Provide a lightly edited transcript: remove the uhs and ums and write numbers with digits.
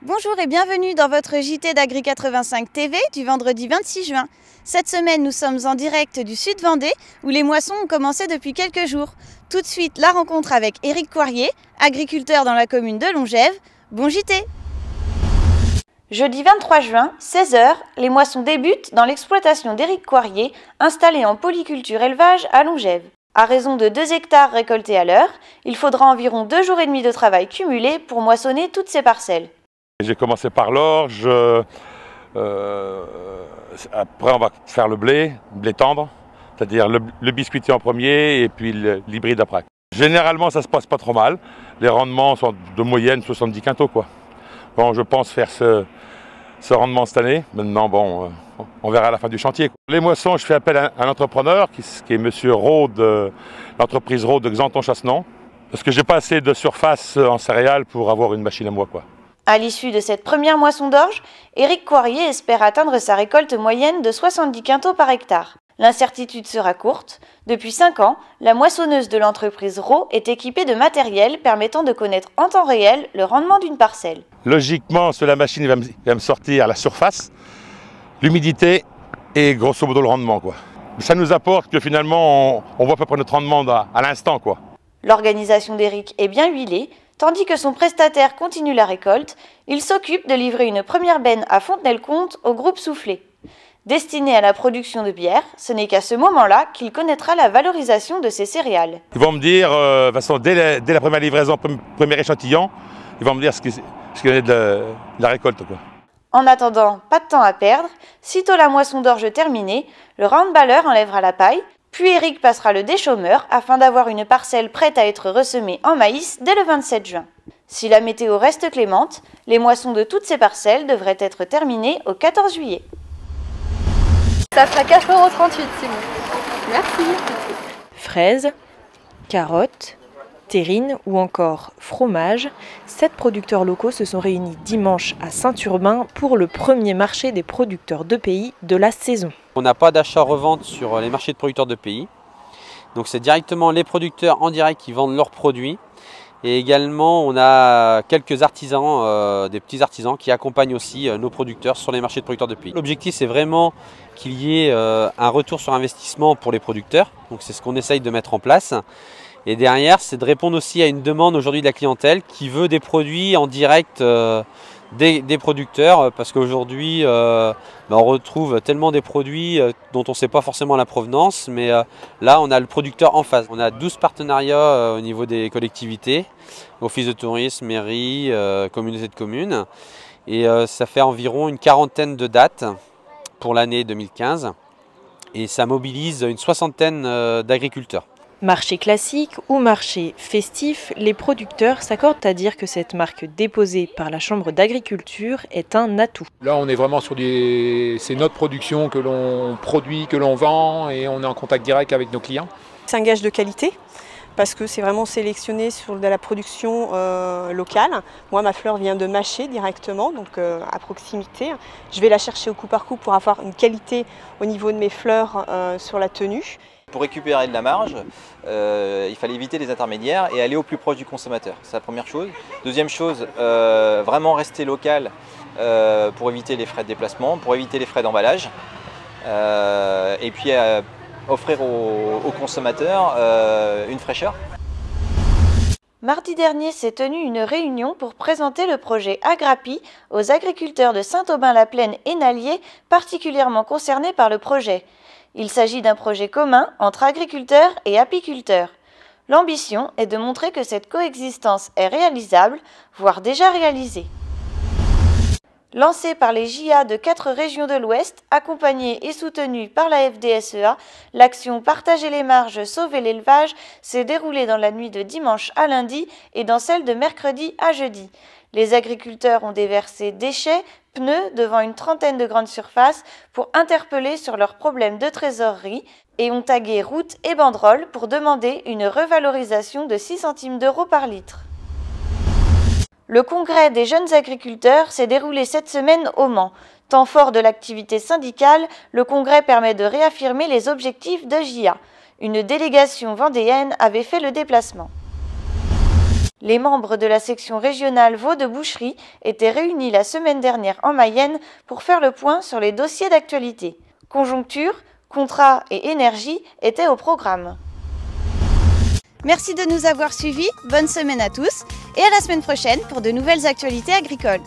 Bonjour et bienvenue dans votre JT d'Agri85 TV du vendredi 26 juin. Cette semaine, nous sommes en direct du Sud Vendée où les moissons ont commencé depuis quelques jours. Tout de suite, la rencontre avec Éric Coirier, agriculteur dans la commune de Longève. Bon JT! Jeudi 23 juin, 16 h, les moissons débutent dans l'exploitation d'Éric Coirier, installé en polyculture élevage à Longève. À raison de 2 hectares récoltés à l'heure, il faudra environ 2 jours et demi de travail cumulé pour moissonner toutes ces parcelles. J'ai commencé par l'orge, après on va faire le blé tendre, c'est-à-dire le biscuitier en premier et puis l'hybride après. Généralement ça se passe pas trop mal, les rendements sont de moyenne 70 quintaux quoi. Bon, je pense faire ce rendement cette année, maintenant bon, on verra à la fin du chantier. Les moissons, je fais appel à un entrepreneur qui est monsieur Rode, l'entreprise Rode de Xanton-Chassenon, parce que j'ai pas assez de surface en céréales pour avoir une machine à moi quoi. À l'issue de cette première moisson d'orge, Éric Coirier espère atteindre sa récolte moyenne de 70 quintaux par hectare. L'incertitude sera courte. Depuis 5 ans, la moissonneuse de l'entreprise Rho est équipée de matériel permettant de connaître en temps réel le rendement d'une parcelle. Logiquement, sur la machine va me sortir la surface, l'humidité et grosso modo le rendement quoi. Ça nous apporte que finalement on voit à peu près notre rendement à l'instant quoi. L'organisation d'Éric est bien huilée. Tandis que son prestataire continue la récolte, il s'occupe de livrer une première benne à Fontenay-le-Comte au groupe Soufflé. Destiné à la production de bière, ce n'est qu'à ce moment-là qu'il connaîtra la valorisation de ses céréales. Ils vont me dire, de toute façon, dès la première livraison, premier échantillon, ils vont me dire ce qu'il y en a de la récolte quoi. En attendant, pas de temps à perdre, sitôt la moisson d'orge terminée, le roundballer enlèvera la paille, puis Éric passera le déchaumeur afin d'avoir une parcelle prête à être ressemée en maïs dès le 27 juin. Si la météo reste clémente, les moissons de toutes ces parcelles devraient être terminées au 14 juillet. Ça fera 4,38 €, Simon. Merci. Fraises, carottes, terrines ou encore fromage, 7 producteurs locaux se sont réunis dimanche à Saint-Urbain pour le premier marché des producteurs de pays de la saison. On n'a pas d'achat-revente sur les marchés de producteurs de pays. Donc c'est directement les producteurs en direct qui vendent leurs produits. Et également on a quelques artisans, des petits artisans qui accompagnent aussi nos producteurs sur les marchés de producteurs de pays. L'objectif c'est vraiment qu'il y ait un retour sur investissement pour les producteurs. Donc c'est ce qu'on essaye de mettre en place. Et derrière c'est de répondre aussi à une demande aujourd'hui de la clientèle qui veut des produits en direct des producteurs, parce qu'aujourd'hui on retrouve tellement des produits dont on ne sait pas forcément la provenance, mais là on a le producteur en face. On a 12 partenariats au niveau des collectivités, office de tourisme, mairie, communauté de communes, et ça fait environ une quarantaine de dates pour l'année 2015 et ça mobilise une soixantaine d'agriculteurs. Marché classique ou marché festif, les producteurs s'accordent à dire que cette marque déposée par la Chambre d'agriculture est un atout. Là on est vraiment sur c'est notre production que l'on produit, que l'on vend et on est en contact direct avec nos clients. C'est un gage de qualité parce que c'est vraiment sélectionné sur de la production locale. Moi ma fleur vient de Maché directement, donc à proximité. Je vais la chercher au coup par coup pour avoir une qualité au niveau de mes fleurs sur la tenue. Pour récupérer de la marge, il fallait éviter les intermédiaires et aller au plus proche du consommateur. C'est la première chose. Deuxième chose, vraiment rester local pour éviter les frais de déplacement, pour éviter les frais d'emballage. Et puis offrir aux consommateurs une fraîcheur. Mardi dernier s'est tenue une réunion pour présenter le projet Agrapi aux agriculteurs de Saint-Aubin-la-Plaine et Nallier, particulièrement concernés par le projet. Il s'agit d'un projet commun entre agriculteurs et apiculteurs. L'ambition est de montrer que cette coexistence est réalisable, voire déjà réalisée. Lancée par les JA de 4 régions de l'Ouest, accompagnée et soutenue par la FDSEA, l'action Partager les marges, sauver l'élevage s'est déroulée dans la nuit de dimanche à lundi et dans celle de mercredi à jeudi. Les agriculteurs ont déversé déchets, pneus devant une trentaine de grandes surfaces pour interpeller sur leurs problèmes de trésorerie et ont tagué routes et banderoles pour demander une revalorisation de 6 centimes d'euros par litre. Le congrès des jeunes agriculteurs s'est déroulé cette semaine au Mans. Temps fort de l'activité syndicale, le congrès permet de réaffirmer les objectifs de JA. Une délégation vendéenne avait fait le déplacement. Les membres de la section régionale Veau de Boucherie étaient réunis la semaine dernière en Mayenne pour faire le point sur les dossiers d'actualité. Conjoncture, contrat et énergie étaient au programme. Merci de nous avoir suivis, bonne semaine à tous et à la semaine prochaine pour de nouvelles actualités agricoles.